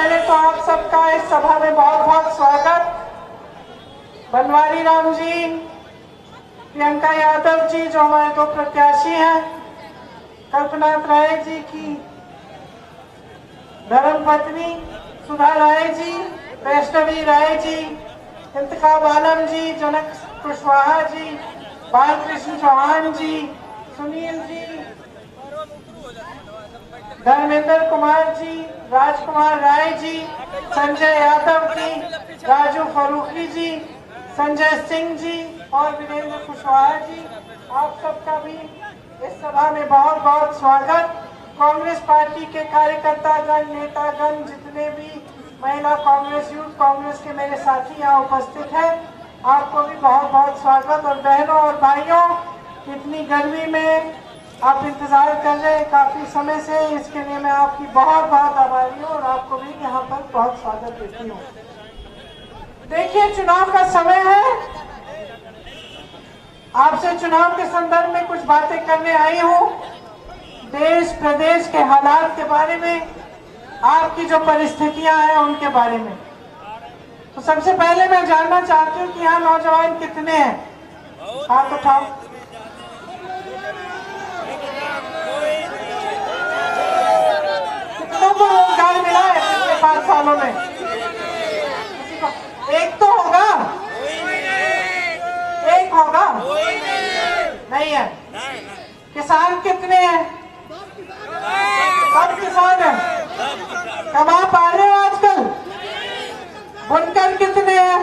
पहले तो आप सबका इस सभा में बहुत बहुत स्वागत। बनवारी राम जी, प्रियंका यादव जी जो हमारे दो प्रत्याशी हैं, कल्पनाथ राय जी की धर्मपत्नी सुधा राय जी, वैष्णवी राय जी, इंतखाब आलम जी, जनक कुशवाहा जी, बालकृष्ण चौहान जी, सुनील जी, धर्मेंद्र कुमार जी, राजकुमार राय जी, संजय यादव जी, राजू फरूखी जी, संजय सिंह जी और वीरेंद्र कुशवाहा जी, आप सबका भी इस सभा में बहुत बहुत स्वागत। कांग्रेस पार्टी के कार्यकर्तागण, नेतागण, जितने भी महिला कांग्रेस, यूथ कांग्रेस के मेरे साथी यहाँ उपस्थित हैं, आपको भी बहुत बहुत स्वागत। और बहनों और भाइयों, इतनी गर्मी में आप इंतजार कर रहे हैं काफी समय से, इसके लिए मैं आपकी बहुत बहुत आभारी हूँ और आपको भी यहाँ पर बहुत स्वागत देती हूँ। देखिए, चुनाव का समय है, आपसे चुनाव के संदर्भ में कुछ बातें करने आई हूँ, देश प्रदेश के हालात के बारे में, आपकी जो परिस्थितियां हैं उनके बारे में। तो सबसे पहले मैं जानना चाहती हूँ कि यहाँ नौजवान कितने हैं, हाथ उठाओ। कितनों को रोजगार मिला है पिछले 5 सालों में? एक तो होगा, एक होगा, नहीं है। किसान कितने हैं? सब किसान हैं। कमा पा रहे हो आजकल? बुनकर कितने हैं?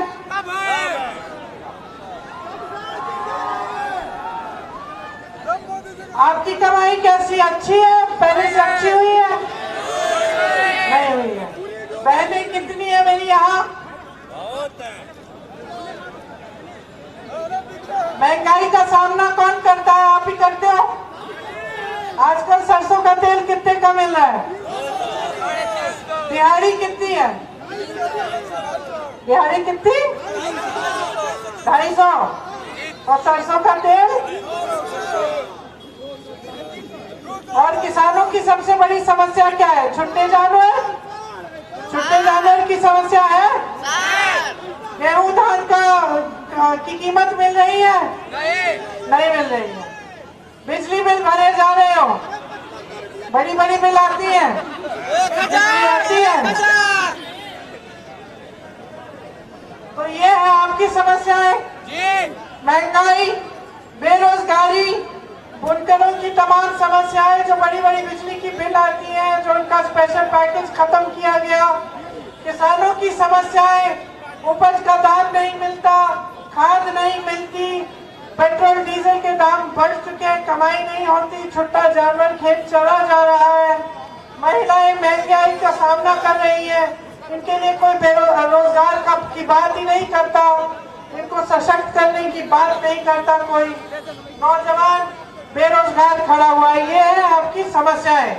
आपकी कमाई कैसी, अच्छी है? पहले से अच्छी हुई है? नहीं हुई है। बहनें कितनी है मेरी यहाँ? महंगाई का सामना कौन करता है? आप ही करते हो। आजकल सरसों का तेल कितने का मिल रहा है? दिहाड़ी कितनी है? दिहाड़ी कितनी? 250। और सरसों का तेल? और किसानों की सबसे बड़ी समस्या क्या है? छुट्टे जानवर? छुट्टे जानवर की समस्या है? गेहूं धान की कीमत मिल रही है? नहीं मिल रही है। बिजली बिल भरे जा रहे हो, बड़ी बड़ी बिल आती है, आती है। तो ये है आपकी समस्याएं, महंगाई, बेरोजगारी, बुनकरों की तमाम समस्याएं, जो बड़ी बड़ी बिजली की बिल आती है, जो उनका स्पेशल पैकेज खत्म किया गया, किसानों की समस्याएं, उपज का दाम नहीं मिलता, खाद नहीं मिलती, पेट्रोल डीजल के दाम बढ़ चुके हैं, कमाई नहीं होती, छुट्टा जानवर खेत चला जा रहा है, महिलाएं महंगाई का सामना कर रही है, इनके लिए कोई बेरोजगार की बात ही नहीं करता, इनको सशक्त करने की बात नहीं करता कोई, नौजवान बेरोजगार खड़ा हुआ है। ये है आपकी समस्याएं।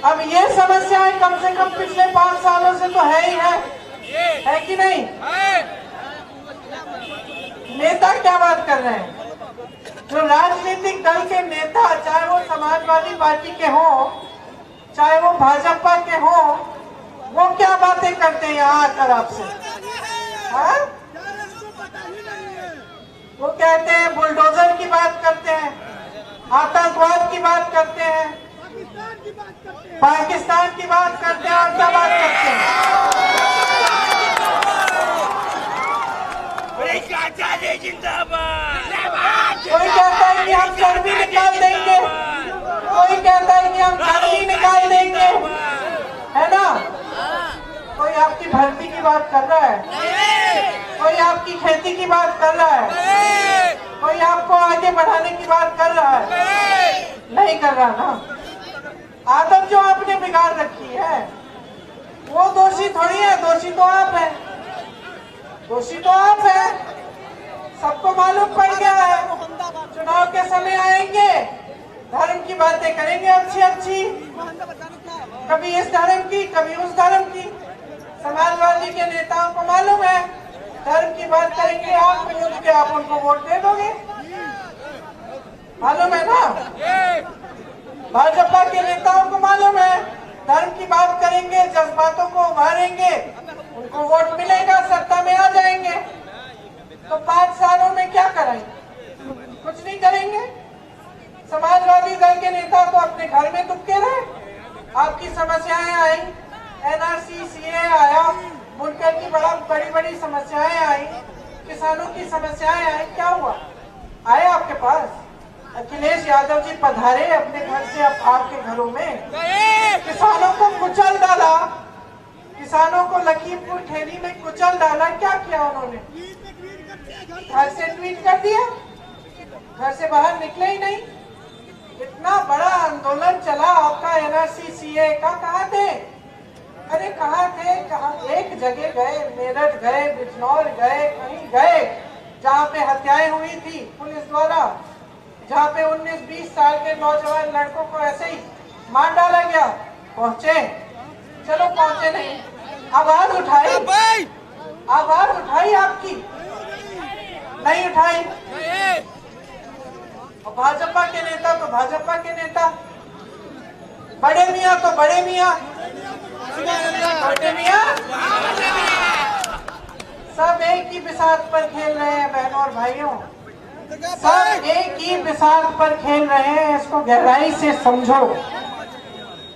अब ये समस्याएं कम से कम पिछले 5 सालों से तो है ही है कि नहीं? नेता क्या बात कर रहे हैं? जो राजनीतिक दल के नेता, चाहे वो समाजवादी पार्टी के हो, चाहे वो भाजपा के हो, वो क्या बातें करते हैं यहाँ आकर आपसे? हाँ? वो कहते हैं, बुलडोजर की बात करते हैं, आतंकवाद की बात करते हैं, पाकिस्तान की बात करते हैं, और क्या बात करते हैं? कोई कहता है कि हम चर्बी निकाल देंगे, कोई कहता है कि हम चर्बी निकाल देंगे, है ना? कोई आपकी भर्ती की बात कर रहा है, कोई आपकी खेती की बात कर रहा है, कोई आपको आगे बढ़ाने की बात कर रहा है? नहीं कर रहा ना। आदत जो आपने बिगाड़ रखी है, वो दोषी थोड़ी है, दोषी तो आप है, दोषी तो आप है। सबको मालूम पड़ गया है, चुनाव के समय आएंगे, धर्म की बातें करेंगे अच्छी अच्छी, कभी इस धर्म की, कभी उस धर्म की। समाजवादी के नेताओं को मालूम है, धर्म की बात करेंगे आप, पूछ के आप उनको वोट दे दोगे, मालूम है ना? भाजपा के नेताओं को मालूम है, धर्म की बात करेंगे, जज्बातों को उभारेंगे, उनको वोट मिलेगा, सत्ता में आ जाएंगे। तो 5 सालों में क्या कराएंगे? कुछ नहीं करेंगे। समाजवादी दल के नेता तो अपने घर में दुबके रहे। आपकी समस्याएं आई, एनआरसी, सीए आया, बुनकर की बड़ी बड़ी समस्याएं आई, किसानों की समस्याएं आई, क्या हुआ? आए आपके पास? अखिलेश यादव जी पधारे अपने घर से अब आपके घरों में, किसानों को कुचल डाला, किसानों को लखीमपुर खीरी में कुचल डाला। क्या किया उन्होंने? घर से ट्वीट कर दिया, घर से बाहर निकले ही नहीं। इतना बड़ा आंदोलन चला आपका एनआरसी सीए का, कहाँ थे? अरे कहाँ थे? कहाँ? एक जगह गए, मेरठ गए, बिजनौर गए, कहीं गए जहाँ पे हत्याएं हुई थी पुलिस द्वारा, जहाँ पे 19-20 साल के नौजवान लड़कों को ऐसे ही मार डाला गया। पहुंचे? चलो पहुंचे नहीं, आवाज उठाई, आवाज उठाई आपकी? नहीं उठाई। और भाजपा के नेता तो भाजपा के नेता, बड़े मियाँ तो बड़े मियाँ, बड़े मियाँ सब एक ही बिसात पर खेल रहे हैं। बहनों और भाइयों, सब एक ही बिसात पर खेल रहे हैं। इसको गहराई से समझो,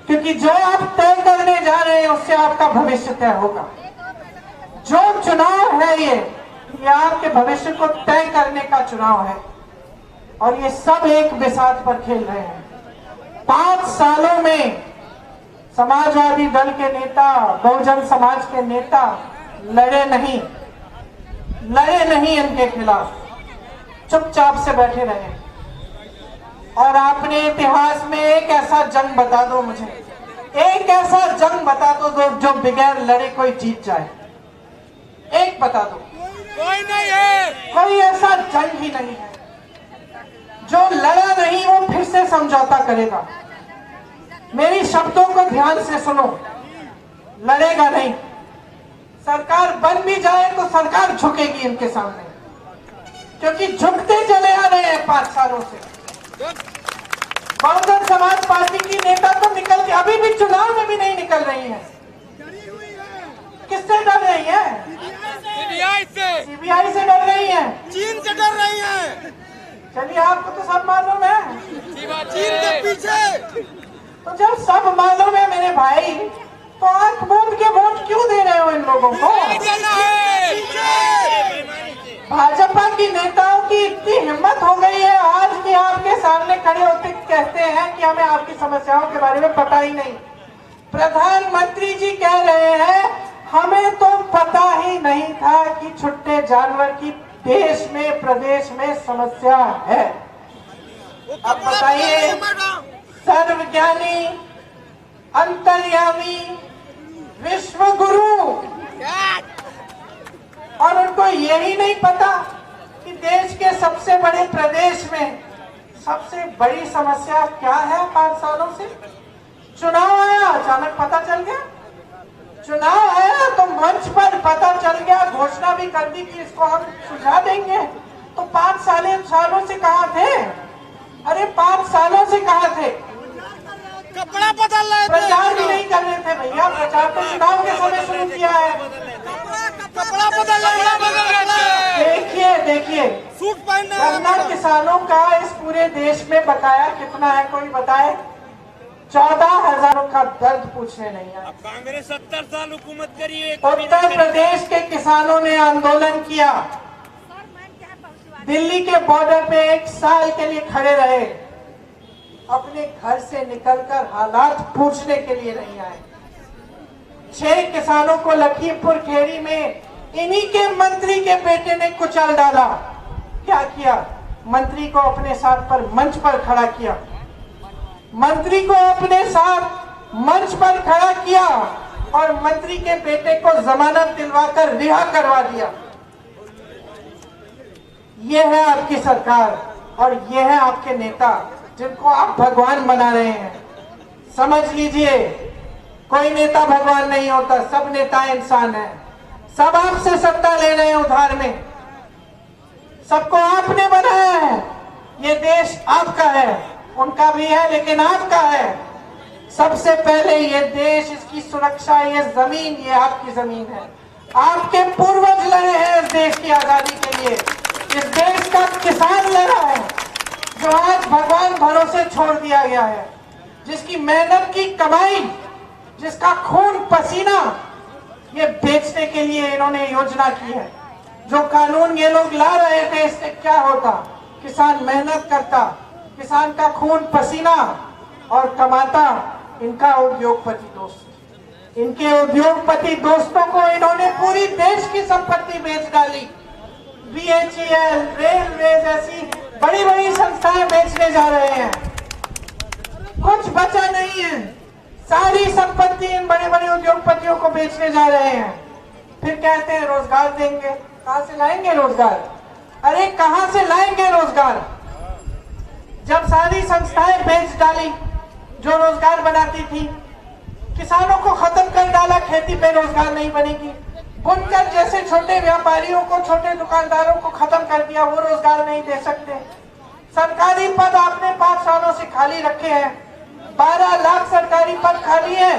क्योंकि जो आप तय करने जा रहे हैं उससे आपका भविष्य तय होगा। जो चुनाव है ये आपके भविष्य को तय करने का चुनाव है, और ये सब एक बिसात पर खेल रहे हैं। 5 सालों में समाजवादी दल के नेता, बहुजन समाज के नेता लड़े नहीं इनके खिलाफ, चुपचाप से बैठे रहे। और आपने इतिहास में एक ऐसा जंग बता दो मुझे, एक ऐसा जंग बता दो जो बगैर लड़े कोई जीत जाए। एक बता दो। कोई नहीं है, कोई ऐसा जंग ही नहीं है। जो लड़ा नहीं वो फिर से समझौता करेगा। मेरी शब्दों को ध्यान से सुनो, लड़ेगा नहीं। सरकार बन भी जाए तो सरकार झुकेगी इनके सामने, क्योंकि झुकते चले आ रहे हैं 5 सालों से। बहुजन समाज पार्टी की नेता तो निकल के अभी भी चुनाव में भी नहीं निकल रही है। किससे डर रही है? सीबीआई से डर रही है, चीन से डर रही है। चलिए आपको तो सब मालूम है, चीन के पीछे। तो जब सब मालूम है मेरे भाई, तो आंख मूंद के वोट क्यों दे रहे हो इन लोगों को? भाजपा की नेताओं की इतनी हिम्मत हो गई है आज कि आपके सामने खड़े होते कहते हैं कि हमें आपकी समस्याओं के बारे में पता ही नहीं। प्रधानमंत्री जी कह रहे हैं हमें तो पता ही नहीं था कि छुट्टे जानवर की देश में, प्रदेश में समस्या है। अब बताइए, सर्वज्ञानी, अंतर्यामी, विश्व गुरु, और उनको यही नहीं पता कि देश के सबसे बड़े प्रदेश में सबसे बड़ी समस्या क्या है 5 सालों से? चुनाव आया, अचानक पता चल गया। चुनाव आया तो मंच पर पता चल गया, घोषणा भी कर दी कि इसको हम सुझा देंगे। तो 5 सालों से कहाँ थे? अरे 5 सालों से कहाँ थे? कपड़ा बदल रहे थे, प्रचार भी नहीं कर रहे थे भैया। प्रचार तो चुनाव के समय शुरू किया है। कपड़ा बदल रहे, देखिए सूट पहनना। गन्ना किसानों का इस पूरे देश में बकाया कितना है? कोई बताए? 14,000 का दर्द पूछने नहीं आया। कांग्रेस 70 साल हुकूमत करी है। उत्तर प्रदेश के किसानों ने आंदोलन किया, दिल्ली के बॉर्डर पे 1 साल के लिए खड़े रहे, अपने घर से निकलकर हालात पूछने के लिए नहीं आए। 6 किसानों को लखीमपुर खीरी में इन्हीं के मंत्री के बेटे ने कुचल डाला। क्या किया? मंत्री को अपने साथ पर मंच पर खड़ा किया, मंत्री को अपने साथ मंच पर खड़ा किया और मंत्री के बेटे को जमानत दिलवाकर रिहा करवा दिया। ये है आपकी सरकार और ये है आपके नेता जिनको आप भगवान बना रहे हैं। समझ लीजिए, कोई नेता भगवान नहीं होता, सब नेता इंसान है। सब आपसे सत्ता ले रहे हैं उधार में, सबको आपने बनाया है। ये देश आपका है, उनका भी है लेकिन आपका है। सबसे पहले ये देश, इसकी सुरक्षा, ये जमीन, ये आपकी जमीन है। आपके पूर्वज लड़े हैं इस देश की आजादी के लिए। इस देश का किसान लड़ा है जो आज भगवान भरोसे छोड़ दिया गया है, जिसकी मेहनत की कमाई, जिसका खून पसीना ये बेचने के लिए इन्होंने योजना की है। जो कानून ये लोग ला रहे थे, इससे क्या होता? किसान मेहनत करता, किसान का खून पसीना और कमाता इनका उद्योगपति दोस्त। इनके उद्योगपति दोस्तों को इन्होंने पूरी देश की संपत्ति बेच डाली। BHEL, रेलवेज ऐसी बड़ी बड़ी संस्थाएं बेचने जा रहे हैं, कुछ बचा नहीं है। सारी संपत्ति इन बड़े बड़े उद्योगपतियों को बेचने जा रहे हैं। फिर कहते हैं रोजगार देंगे। कहां से लाएंगे रोजगार? अरे कहां से लाएंगे रोजगार? जब सारी संस्थाएं बेच डाली जो रोजगार बनाती थी, किसानों को खत्म कर डाला, खेती पे रोजगार नहीं बनेगी। बुनकर जैसे छोटे व्यापारियों को, छोटे दुकानदारों को खत्म कर दिया, वो रोजगार नहीं दे सकते। सरकारी पद आपने 5 सालों से खाली रखे हैं, 12 लाख सरकारी पद खाली है।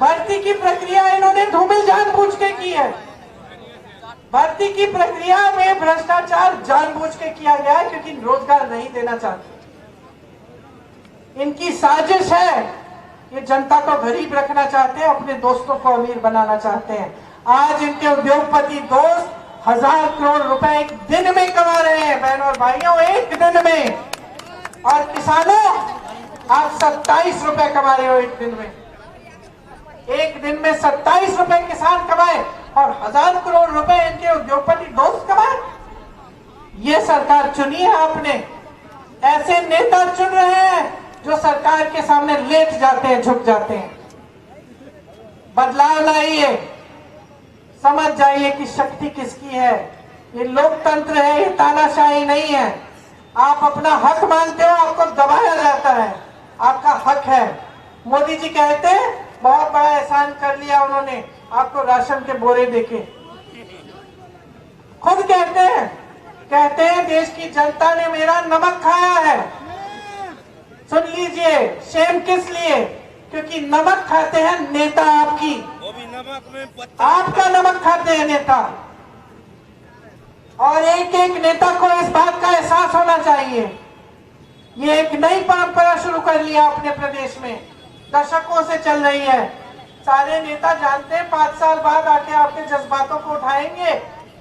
भर्ती की प्रक्रिया इन्होंने धूमिल जानबूझ के की है। भर्ती की प्रक्रिया में भ्रष्टाचार जानबूझ के किया गया है, क्योंकि रोजगार नहीं देना चाहते। इनकी साजिश है, ये जनता को गरीब रखना चाहते हैं, अपने दोस्तों को अमीर बनाना चाहते हैं। आज इनके उद्योगपति दोस्त 1000 करोड़ रुपए एक दिन में कमा रहे हैं, बहनों और भाइयों, एक दिन में। और किसानों, आप 27 रुपए कमा रहे हो एक दिन में। एक दिन में 27 रुपए किसान कमाए और 1000 करोड़ रुपए इनके उद्योगपति दोस्त कमाए। ये सरकार चुनी है आपने। ऐसे नेता चुन रहे हैं जो सरकार के सामने लेट जाते हैं, झुक जाते हैं। बदलाव लाइए, समझ जाइए कि शक्ति किसकी है। ये लोकतंत्र है, ये तानाशाही नहीं है। आप अपना हक मांगते हो, आपको दबाया जाता है। आपका हक है। मोदी जी कहते हैं बहुत बड़ा एहसान कर लिया उन्होंने, आपको राशन के बोरे देके। खुद कहते हैं देश की जनता ने मेरा नमक खाया है। सुन लीजिए, शेम किस लिए? क्योंकि नमक खाते हैं नेता आपकी, वो भी नमक में आपका नमक खाते हैं नेता। और एक एक नेता को इस बात का एहसास होना चाहिए। ये एक नई परंपरा शुरू कर लिया अपने प्रदेश में, दशकों से चल रही है। सारे नेता जानते हैं 5 साल बाद आके आपके जज्बातों को उठाएंगे,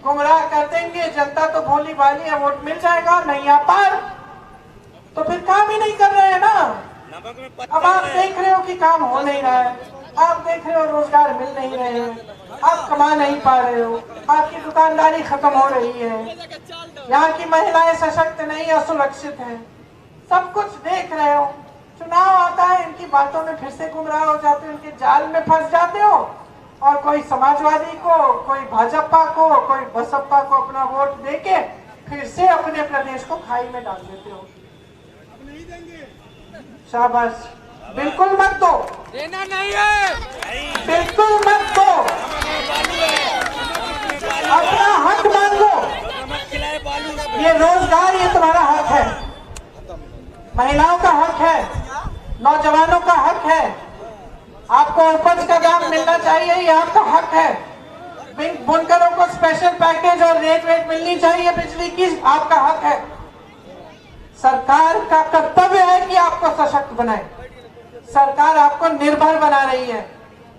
गुमराह कर देंगे। जनता तो भोली भाली है, वोट मिल जाएगा, नहीं आ पार तो फिर काम ही नहीं कर रहे हैं ना। अब आप देख रहे हो कि काम हो नहीं रहा है, आप देख रहे हो रोजगार मिल नहीं रहे हैं, आप कमा नहीं पा रहे हो, आपकी दुकानदारी खत्म हो रही है, यहाँ की महिलाएं सशक्त नहीं, असुरक्षित हैं। सब कुछ देख रहे हो। चुनाव आता है, इनकी बातों में फिर से गुमराह हो जाते हो, इनके जाल में फंस जाते हो और कोई समाजवादी को, कोई भाजपा को, कोई बसपा को अपना वोट देके फिर से अपने प्रदेश को खाई में डाल देते हो। शाबाश, बिल्कुल मत दो, देना नहीं है, बिल्कुल मत दो, अपना हक मांगो। ये रोजगार, ये तुम्हारा हक है, महिलाओं का हक है, नौजवानों का हक है। आपको उपज का दाम मिलना चाहिए, ये आपका हक है। बुनकरों को स्पेशल पैकेज और रेट मिलनी चाहिए बिजली की, आपका हक है। सरकार का कर्तव्य है कि आपको सशक्त बनाए। सरकार आपको निर्भर बना रही है,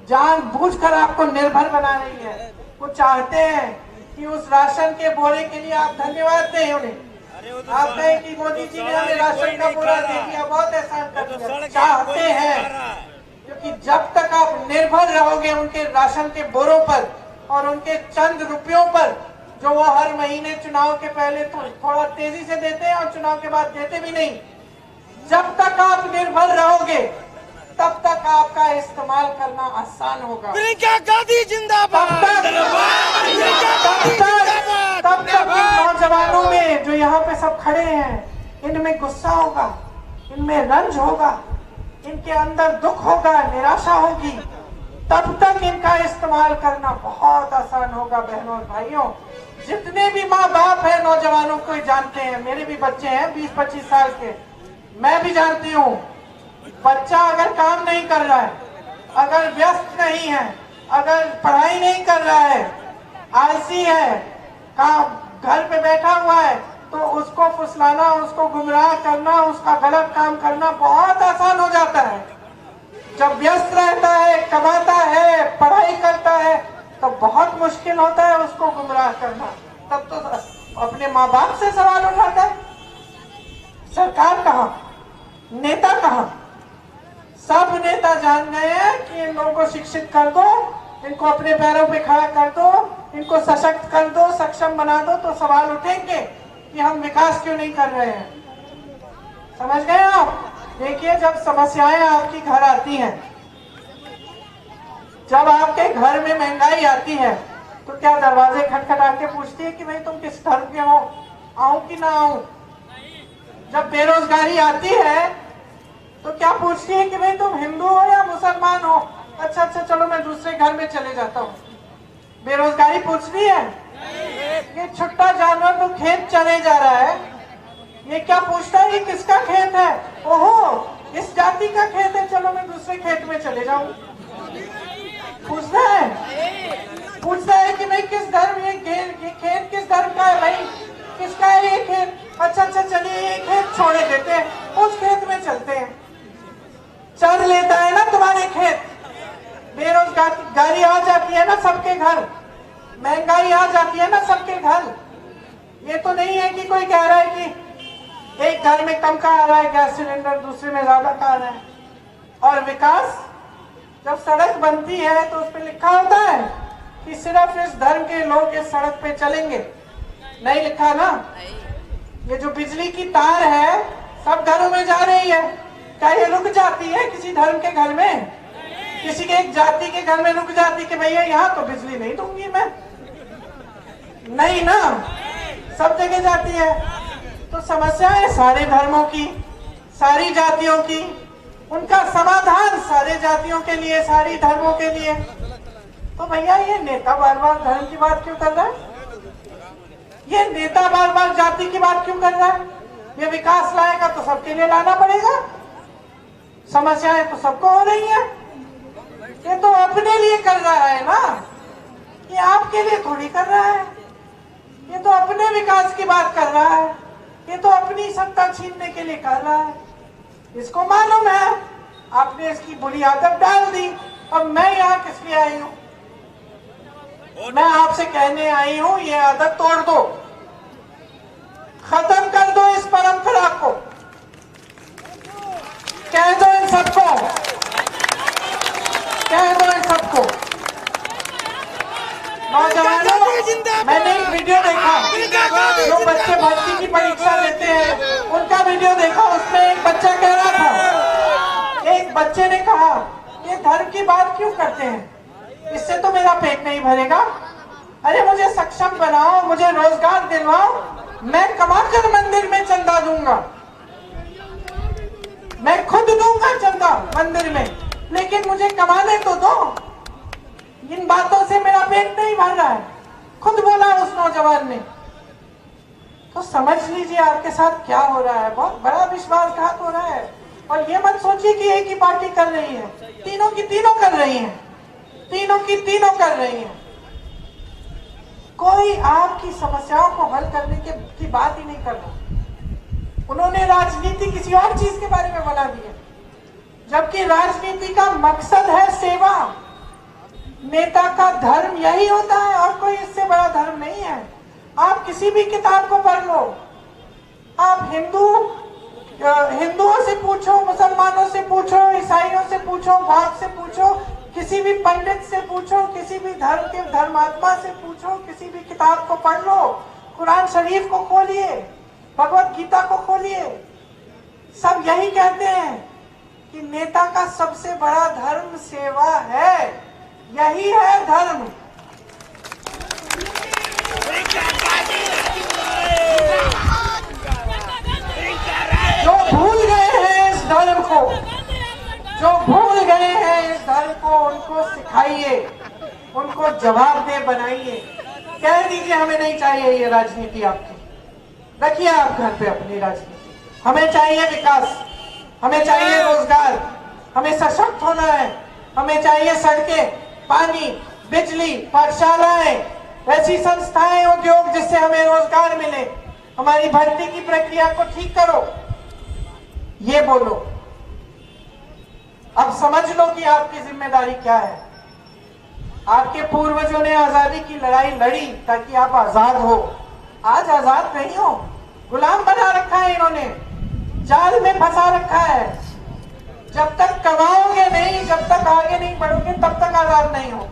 जानबूझकर आपको निर्भर बना रही है। वो चाहते हैं कि उस राशन के बोरे के लिए आप धन्यवाद दें उन्हें। आप कहें कि मोदी जी ने हमें राशन का बोरा दे दिया, बहुत एहसान कर दिया। चाहते हैं, क्योंकि जब तक आप निर्भर रहोगे उनके राशन के बोरों पर और उनके चंद रुपयों पर, जो वो हर महीने चुनाव के पहले तो थोड़ा तेजी से देते हैं और चुनाव के बाद देते भी नहीं, जब तक आप निर्भर रहोगे तब तक आपका इस्तेमाल करना आसान होगा। प्रियंका गांधी जिंदाबाद। तब तक इन नौजवानों में जो यहाँ पे सब खड़े हैं, इनमें गुस्सा होगा, इनमें रंज होगा, इनके अंदर दुख होगा, निराशा होगी। तब तक इनका इस्तेमाल करना बहुत आसान होगा। बहनों और भाइयों, जितने भी माँ बाप है नौजवानों को जानते हैं, मेरे भी बच्चे हैं 20-25 साल के, मैं भी जानती हूँ। बच्चा अगर काम नहीं कर रहा है, अगर व्यस्त नहीं है, अगर पढ़ाई नहीं कर रहा है, आलसी है, काम घर पे बैठा हुआ है, तो उसको फुसलाना, उसको गुमराह करना, उसका गलत काम करना बहुत आसान हो जाता है। जब व्यस्त रहता है, कमाता है, पढ़ाई करता है, तो बहुत मुश्किल होता है उसको गुमराह करना। तब तो अपने माँ बाप से सवाल उठाता है, सरकार कहाँ, नेता कहाँ? सब नेता जान गए हैं कि इन लोगों को शिक्षित कर दो, इनको अपने पैरों पे खड़ा कर दो, इनको सशक्त कर दो, सक्षम बना दो, तो सवाल उठेंगे कि हम विकास क्यों नहीं कर रहे हैं। समझ गए आप? देखिए, जब समस्याएं आपकी घर आती हैं, जब आपके घर में महंगाई आती है, तो क्या दरवाजे खटखटा के पूछती है कि भाई तुम किस धर्म के हो, आऊं कि ना आऊं? जब बेरोजगारी आती है, तो क्या पूछती है कि भाई तुम हिंदू हो या मुसलमान हो? अच्छा चलो मैं दूसरे घर में चले जाता हूँ। बेरोजगारी पूछती है? ये छुट्टा जानवर तो खेत चले जा रहा है, ये क्या पूछता है ये किसका खेत है? ओहो, इस जाति का खेत है, चलो मैं दूसरे खेत में चले जाऊं। पूछता है कि भाई किस धर्म, ये खेत किस धर्म का है भाई, किसका है ये खेत? अच्छा चलिए ये खेत छोड़े देते हैं, उस खेत में चलते हैं। चल लेता है ना तुम्हारे खेत। बेरोजगारी आ जाती है ना सबके घर, महंगाई आ जाती है ना सबके घर। ये तो नहीं है कि कोई कह रहा है कि एक घर में कम का आ रहा है गैस सिलेंडर, दूसरे में ज्यादा का आ रहा है। और विकास, जब सड़क बनती है तो उस पर लिखा होता है कि सिर्फ इस धर्म के लोग इस सड़क पे चलेंगे, नहीं लिखा ना। ये जो बिजली की तार है सब घरों में जा रही है, क्या ये रुक जाती है किसी धर्म के घर में? किसी के एक जाति के घर में रुक जाती कि भैया यहाँ तो बिजली नहीं दूंगी मैं? नहीं ना, सब जगह जाती है। तो समस्या है सारे धर्मों की, सारी जातियों की, उनका समाधान सारे जातियों के लिए, सारी धर्मों के लिए। तो भैया ये नेता बार बार धर्म की बात क्यों कर रहा है? ये नेता बार बार जाति की बात क्यों कर रहा है? ये विकास लाएगा तो सबके लिए लाना पड़ेगा, समस्याएं तो सबको हो रही है। ये तो अपने लिए कर रहा है ना, ये आपके लिए थोड़ी कर रहा है। ये तो अपने विकास की बात कर रहा है, ये तो अपनी सत्ता छीनने के लिए कर रहा है। इसको मालूम है आपने इसकी बुरी आदत डाल दी। अब मैं यहाँ किस लिए आई हूँ? मैं आपसे कहने आई हूँ ये आदत तोड़ दो, खत्म कर दो इस परंपरा को। कह दो इन सबको, कह दो इन सबको। नौजवानों, मैंने एक वीडियो देखा, जो बच्चे भर्ती की परीक्षा देते हैं उनका वीडियो देखा। उसमें एक बच्चा कह रहा था, एक बच्चे ने कहा ये धर्म की बात क्यों करते हैं, इससे तो मेरा पेट नहीं भरेगा। अरे मुझे सक्षम बनाओ, मुझे रोजगार दिलवाओ, मैं कमाकर मंदिर में चंदा दूंगा, मैं खुद दूंगा चंदा मंदिर में, लेकिन मुझे कमाने तो दो। इन बातों से मेरा पेट नहीं भर रहा है, खुद बोला उस नौजवान ने। तो समझ लीजिए आपके साथ क्या हो रहा है, बहुत बड़ा विश्वासघात हो रहा है। और ये मत सोचिए कि एक ही पार्टी कर रही है, तीनों की तीनों कर रही हैं, तीनों की तीनों कर रही हैं। कोई आपकी समस्याओं को हल करने की बात ही नहीं कर रहा। उन्होंने राजनीति किसी और चीज के बारे में बना दी है, जबकि राजनीति का मकसद है सेवा। नेता का धर्म यही होता है और कोई इससे बड़ा धर्म नहीं है। आप किसी भी किताब को पढ़ लो, आप हिंदुओं से पूछो, मुसलमानों से पूछो, ईसाइयों से पूछो, बौद्ध से पूछो, किसी भी पंडित से पूछो, किसी भी धर्म के धर्मात्मा से पूछो, किसी भी किताब को पढ़ लो, कुरान शरीफ को खोलिए, भगवत गीता को खोलिए, सब यही कहते हैं कि नेता का सबसे बड़ा धर्म सेवा है, यही है धर्म। जो भूल गए हैं इस धर्म को, जो भूल गए हैं इस धर्म को, उनको सिखाइए, उनको जवाबदेह बनाइए। कह दीजिए हमें नहीं चाहिए ये राजनीति आपकी, रखिए आप घर पे अपनी राजनीति। हमें चाहिए विकास, हमें चाहिए रोजगार, हमें सशक्त होना है। हमें चाहिए सड़कें, पानी, बिजली, पाठशालाएं, ऐसी संस्थाएं, उद्योग जिससे हमें रोजगार मिले। हमारी भर्ती की प्रक्रिया को ठीक करो, ये बोलो। अब समझ लो कि आपकी जिम्मेदारी क्या है। आपके पूर्वजों ने आजादी की लड़ाई लड़ी ताकि आप आजाद हो। आज आजाद नहीं हो, गुलाम बना रखा है इन्होंने, जाल में फंसा रखा है। जब तक कमाओगे नहीं, जब तक आगे नहीं बढ़ोगे, तब तक आजाद नहीं हो।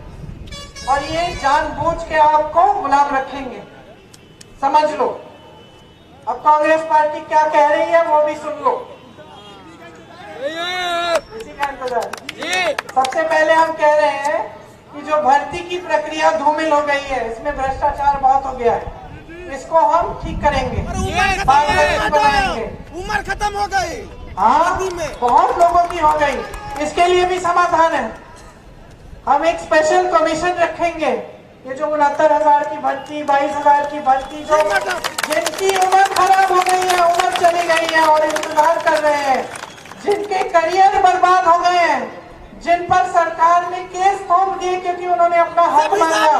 और ये जानबूझ के आपको गुलाम रखेंगे, समझ लो। अब कांग्रेस पार्टी क्या कह रही है वो भी सुन लो, इसी का इंतजार। सबसे पहले हम कह रहे हैं कि जो भर्ती की प्रक्रिया धूमिल हो गई है, इसमें भ्रष्टाचार बहुत हो गया है, इसको हम ठीक करेंगे, बनाएंगे। उम्र खत्म हो गई, हाँ, बहुत लोगों की हो गई। इसके लिए भी समाधान है। हम एक स्पेशल कमीशन रखेंगे। ये जो 69,000 की भर्ती, 22,000 की भर्ती, जो जिनकी उम्र खराब हो गई है, उम्र चली गई है और इंतजार कर रहे हैं, जिनके करियर बर्बाद हो गए हैं, जिन पर सरकार ने केस थोप दिए क्योंकि उन्होंने अपना हक मांगा,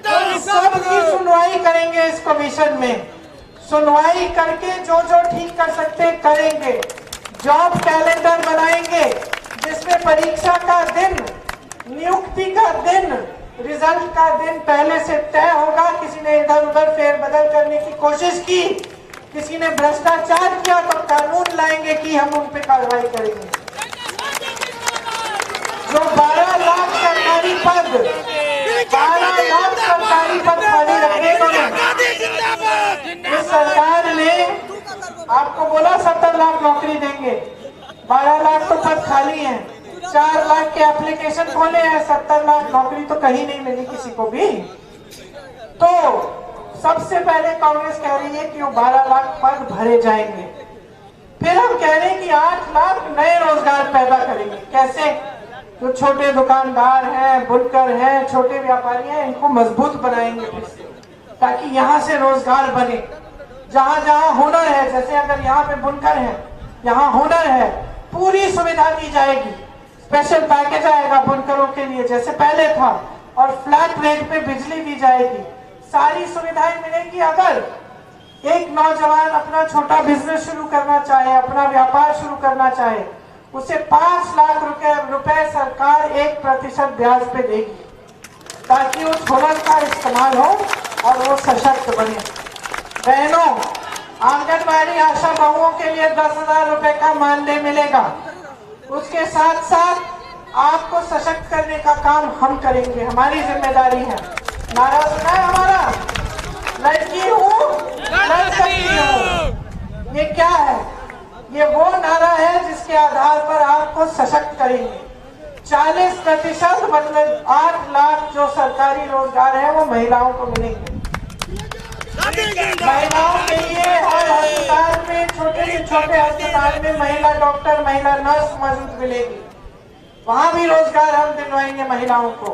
तो सबकी सुनवाई करेंगे इस कमीशन में। सुनवाई करके जो जो ठीक कर सकते करेंगे। जॉब कैलेंडर बनाएंगे जिसमें परीक्षा का दिन, नियुक्ति का दिन, रिजल्ट का दिन पहले से तय होगा। किसी ने इधर उधर फेरबदल करने की कोशिश की, किसी ने भ्रष्टाचार किया तो कानून लाएंगे कि हम उन पे कार्रवाई करेंगे। जो 12 लाख सरकारी पद, 12 लाख सरकारी पद खाली रखे इस सरकार ने आपको बोला 70 लाख नौकरी देंगे, 12 लाख तो पद खाली हैं, 4 लाख के एप्लीकेशन खोले हैं, 70 लाख नौकरी तो कहीं नहीं मिली किसी को भी। तो सबसे पहले कांग्रेस कह रही है कि वो 12 लाख पद भरे जाएंगे। फिर हम कह रहे हैं कि 8 लाख नए रोजगार पैदा करेंगे। कैसे? जो छोटे दुकानदार हैं, बुनकर हैं, छोटे व्यापारी हैं, इनको मजबूत बनाएंगे फिर से, ताकि यहाँ से रोजगार बने। जहाँ जहाँ हुनर है, जैसे अगर यहाँ पे बुनकर है, यहाँ हुनर है, पूरी सुविधा दी जाएगी। स्पेशल पैकेज आएगा बुनकरों के लिए जैसे पहले था, और फ्लैट रेट पे बिजली दी जाएगी, सारी सुविधाएं मिलेंगी। अगर एक नौजवान अपना छोटा बिजनेस शुरू करना चाहे, अपना व्यापार शुरू करना चाहे, उसे 5 लाख रुपए सरकार 1% ब्याज पे देगी, ताकि उस हुनर का इस्तेमाल हो और वो सशक्त बने। बहनों, आंगनबाड़ी आशा बहुओं के लिए 10,000 रुपए का मानदेय मिलेगा। उसके साथ साथ आपको सशक्त करने का काम हम करेंगे, हमारी जिम्मेदारी है। नारा सुना है हमारा, लड़की हूँ लड़ सकती हूँ। ये क्या है? ये वो नारा है जिसके आधार पर आपको सशक्त करेंगे। 40% मतलब 8 लाख जो सरकारी रोजगार है वो महिलाओं को मिलेंगे। महिलाओं के लिए हर अस्पताल में, छोटे से छोटे अस्पताल में महिला डॉक्टर, महिला नर्स मौजूद मिलेगी, वहां भी रोजगार हम दिलवाएंगे महिलाओं को।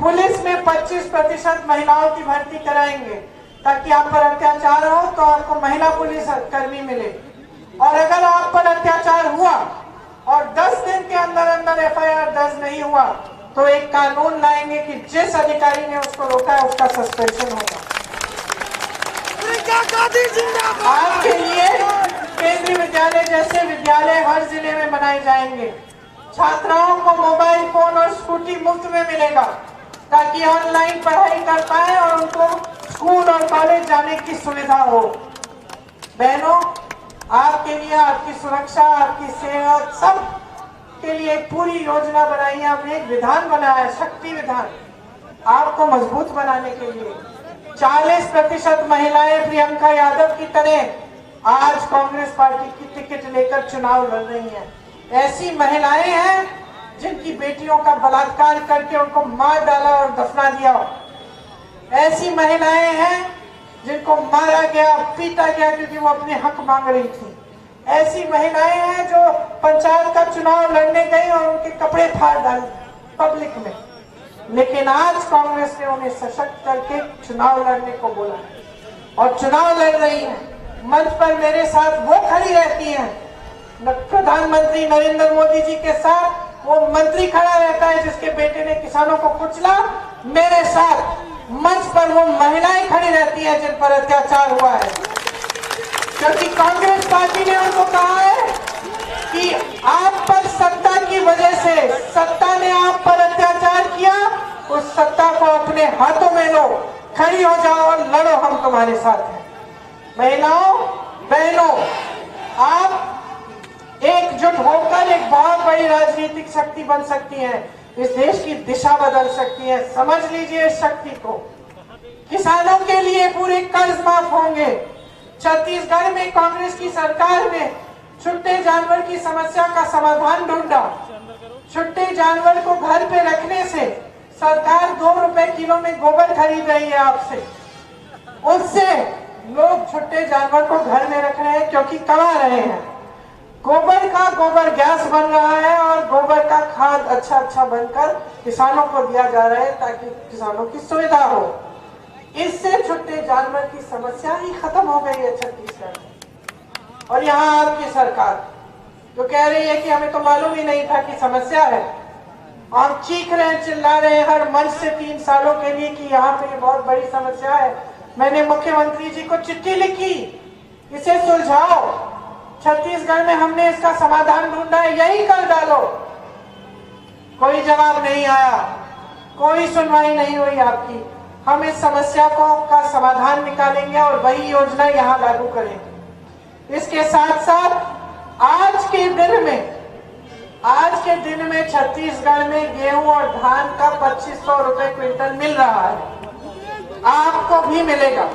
पुलिस में 25% महिलाओं की भर्ती कराएंगे, ताकि आप पर अत्याचार हो तो आपको महिला पुलिस कर्मी मिले। और अगर आप पर अत्याचार हुआ और 10 दिन के अंदर अंदर FIR दर्ज नहीं हुआ, तो एक कानून लाएंगे कि जिस अधिकारी ने उसको रोका है उसका सस्पेंशन होगा। आपके लिए केंद्रीय विद्यालय जैसे विद्यालय हर जिले में बनाए जाएंगे। छात्राओं को मोबाइल फोन और स्कूटी मुफ्त में मिलेगा, ताकि ऑनलाइन पढ़ाई कर पाए और उनको स्कूल और कॉलेज जाने की सुविधा हो। बहनों, आपके लिए, आपकी सुरक्षा, आपकी सेहत, सब के लिए एक पूरी योजना बनाई है। हमने एक विधान बनाया है, शक्ति विधान, आपको मजबूत बनाने के लिए। 40% महिलाएं प्रियंका यादव की तरह आज कांग्रेस पार्टी की टिकट लेकर चुनाव लड़ रही हैं। ऐसी महिलाएं हैं जिनकी बेटियों का बलात्कार करके उनको मार डाला और दफना दिया। ऐसी महिलाएं हैं जिनको मारा गया, पीटा गया क्योंकि वो अपने हक मांग रही थी। ऐसी महिलाएं हैं जो पंचायत का चुनाव लड़ने गई और उनके कपड़े फाड़ डाले पब्लिक में। लेकिन आज कांग्रेस ने उन्हें सशक्त करके चुनाव लड़ने को बोला और चुनाव लड़ रही हैं। मंच पर मेरे साथ वो खड़ी रहती हैं प्रधानमंत्री नरेंद्र मोदी जी के साथ वो मंत्री खड़ा रहता है जिसके बेटे ने किसानों को कुचला। मेरे साथ मंच पर वो महिलाएं खड़ी रहती हैं जिन पर अत्याचार हुआ है, क्योंकि कांग्रेस पार्टी ने उनको कहा है कि आप पर सत्ता की वजह से, सत्ता ने आप पर अत्याचार किया, उस सत्ता को अपने हाथों में लो, खड़ी हो जाओ और लड़ो, हम तुम्हारे साथ हैं। महिलाओं बहनों, आप एकजुट होकर एक बहुत बड़ी राजनीतिक शक्ति बन सकती हैं, इस देश की दिशा बदल सकती हैं। समझ लीजिए इस शक्ति को। किसानों के लिए पूरे कर्ज माफ होंगे। छत्तीसगढ़ में कांग्रेस की सरकार ने छुट्टे जानवर की समस्या का समाधान ढूंढा। छुट्टे जानवर को घर पे रखने से सरकार 2 रुपए किलो में गोबर खरीद रही है आपसे, उससे लोग छुट्टे जानवर को घर में रख रहे हैं क्योंकि कमा रहे हैं। गोबर का गोबर गैस बन रहा है और गोबर का खाद अच्छा बनकर किसानों को दिया जा रहा है ताकि किसानों की सुविधा हो। इससे छुट्टे जानवर की समस्या ही खत्म हो गई है छत्तीसगढ़ में। और यहाँ आपकी सरकार जो कह रही है कि हमें तो मालूम ही नहीं था कि समस्या है, आप चीख रहे हैं, चिल्ला रहे हैं हर मंच से 3 सालों के लिए कि यहाँ पे बहुत बड़ी समस्या है। मैंने मुख्यमंत्री जी को चिट्ठी लिखी, इसे सुलझाओ। छत्तीसगढ़ में हमने इसका समाधान ढूंढा है, यही कर डालो। कोई जवाब नहीं आया, कोई सुनवाई नहीं हुई आपकी। हम इस समस्या का समाधान निकालेंगे और वही योजना यहाँ लागू करेंगे। इसके साथ साथ आज के दिन में छत्तीसगढ़ में गेहूं और धान का 2500 रुपए क्विंटल मिल रहा है, आपको भी मिलेगा।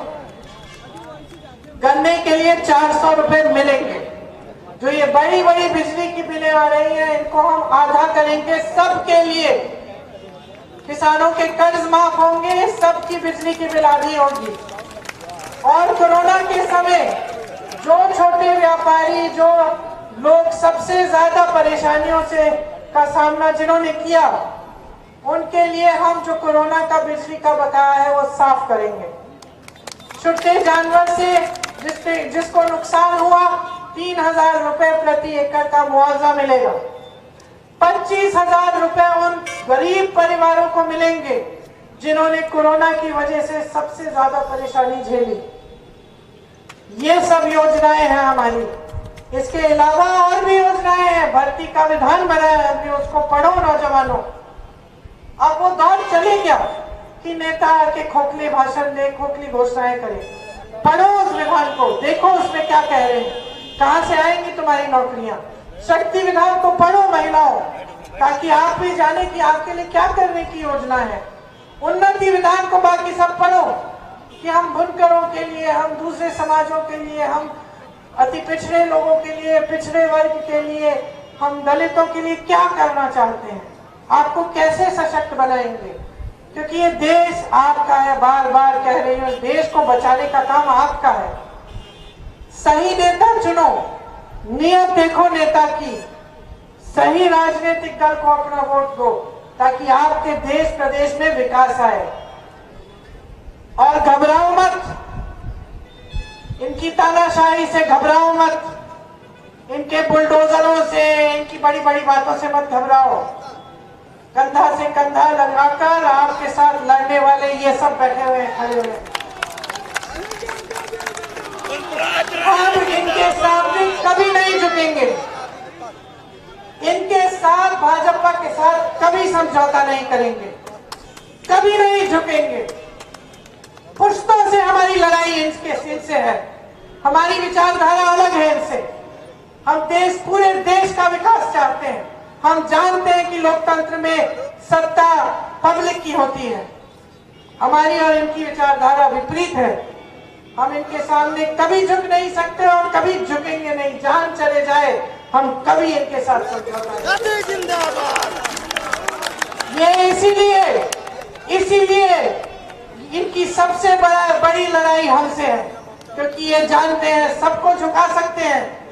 गन्ने के लिए 400 रुपए मिलेंगे। जो ये बड़ी बड़ी बिजली की बिलें आ रही हैं, इनको हम आधा करेंगे सबके लिए। किसानों के कर्ज माफ होंगे, सबकी बिजली की बिल आधी होगी। और कोरोना के समय जो छोटे व्यापारी, जो लोग सबसे ज्यादा परेशानियों से का सामना जिन्होंने किया, उनके लिए हम जो कोरोना का बिजली का बकाया है वो साफ करेंगे। छुट्टे जानवर से जिसको नुकसान हुआ 3000 रुपए प्रति एकड़ का मुआवजा मिलेगा। 25,000 रुपए उन गरीब परिवारों को मिलेंगे जिन्होंने कोरोना की वजह से सबसे ज्यादा परेशानी झेली। ये सब योजनाएं हैं हमारी। इसके अलावा और भी योजनाएं हैं। भर्ती का विधान बनाया है हमने, उसको पढ़ो नौजवानों। अब वो दौर चले क्या कि नेता आके खोखले भाषण दे, खोखली घोषणाएं करे। पढ़ो उस विधान को, देखो उसमें क्या कह रहे हैं, कहां से आएंगी तुम्हारी नौकरियां। शक्ति विधान को पढ़ो महिलाओं, ताकि आप भी जाने कि आपके लिए क्या करने की योजना है। उन्नति विधान को बाकी सब पढ़ो कि हम बुनकरों के लिए, हम दूसरे समाजों के लिए, हम अति पिछड़े लोगों के लिए, पिछड़े वर्ग के लिए, हम दलितों के लिए क्या करना चाहते हैं, आपको कैसे सशक्त बनाएंगे। क्योंकि ये देश आपका है, बार बार कह रही हूं, देश को बचाने का काम आपका है। सही नेता चुनो, नियत देखो नेता की, सही राजनीतिक दल को अपना वोट दो ताकि आपके देश प्रदेश में विकास आए। और घबराओ मत, इनकी तानाशाही से घबराओ मत, इनके बुलडोजरों से, इनकी बड़ी बड़ी बातों से मत घबराओ। कंधा से कंधा लगाकर आपके साथ लड़ने वाले ये सब बैठे हुए हैं, खड़े हुए हैं। हम इनके सामने कभी नहीं झुकेंगे, इनके साथ, भाजपा के साथ कभी समझौता नहीं करेंगे, कभी नहीं झुकेंगे। पुश्तों से हमारी लड़ाई इनसे है, हमारी विचारधारा अलग है इनसे। हम पूरे देश का विकास चाहते हैं। हम जानते हैं कि लोकतंत्र में सत्ता पब्लिक की होती है, हमारी और इनकी विचारधारा विपरीत है। हम इनके सामने कभी झुक नहीं सकते और कभी झुकेंगे नहीं। जान चले जाए हम कभी इनके साथ समझौता नहीं। जिंदाबाद। ये इसीलिए इनकी सबसे बड़ी लड़ाई हमसे है, क्योंकि ये जानते हैं सबको झुका सकते हैं।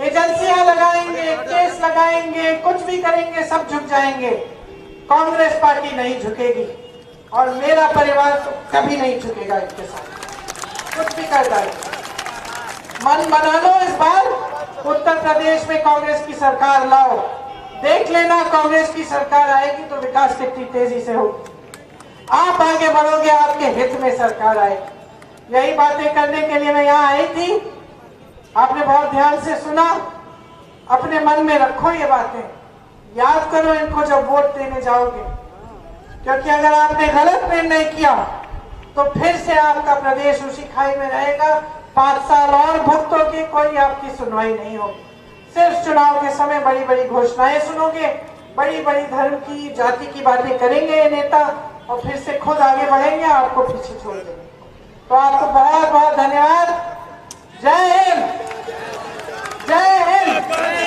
एजेंसियां लगाएंगे, केस लगाएंगे, कुछ भी करेंगे, सब झुक जाएंगे। कांग्रेस पार्टी नहीं झुकेगी और मेरा परिवार तो कभी नहीं झुकेगा इनके साथ, कुछ भी कर डाले। मन बना लो इस बार, उत्तर प्रदेश में कांग्रेस की सरकार लाओ। देख लेना, कांग्रेस की सरकार आएगी तो विकास कितनी तेजी से होगी। आप आगे बढ़ोगे, आपके हित में सरकार आएगी। यही बातें करने के लिए मैं यहाँ आई थी। आपने बहुत ध्यान से सुना, अपने मन में रखो ये बातें, याद करो इनको जब वोट देने जाओगे, क्योंकि अगर आपने गलत निर्णय किया तो फिर से आपका प्रदेश उसी खाई में रहेगा। 5 साल और भुगतोगे, कोई आपकी सुनवाई नहीं होगी। सिर्फ चुनाव के समय बड़ी बड़ी घोषणाएं सुनोगे, बड़ी बड़ी धर्म की, जाति की बातें करेंगे ये नेता, और फिर से खुद आगे बढ़ेंगे, आपको पीछे छोड़ देंगे। तो आपको बहुत बहुत धन्यवाद। जय हिंद, जय हिंद।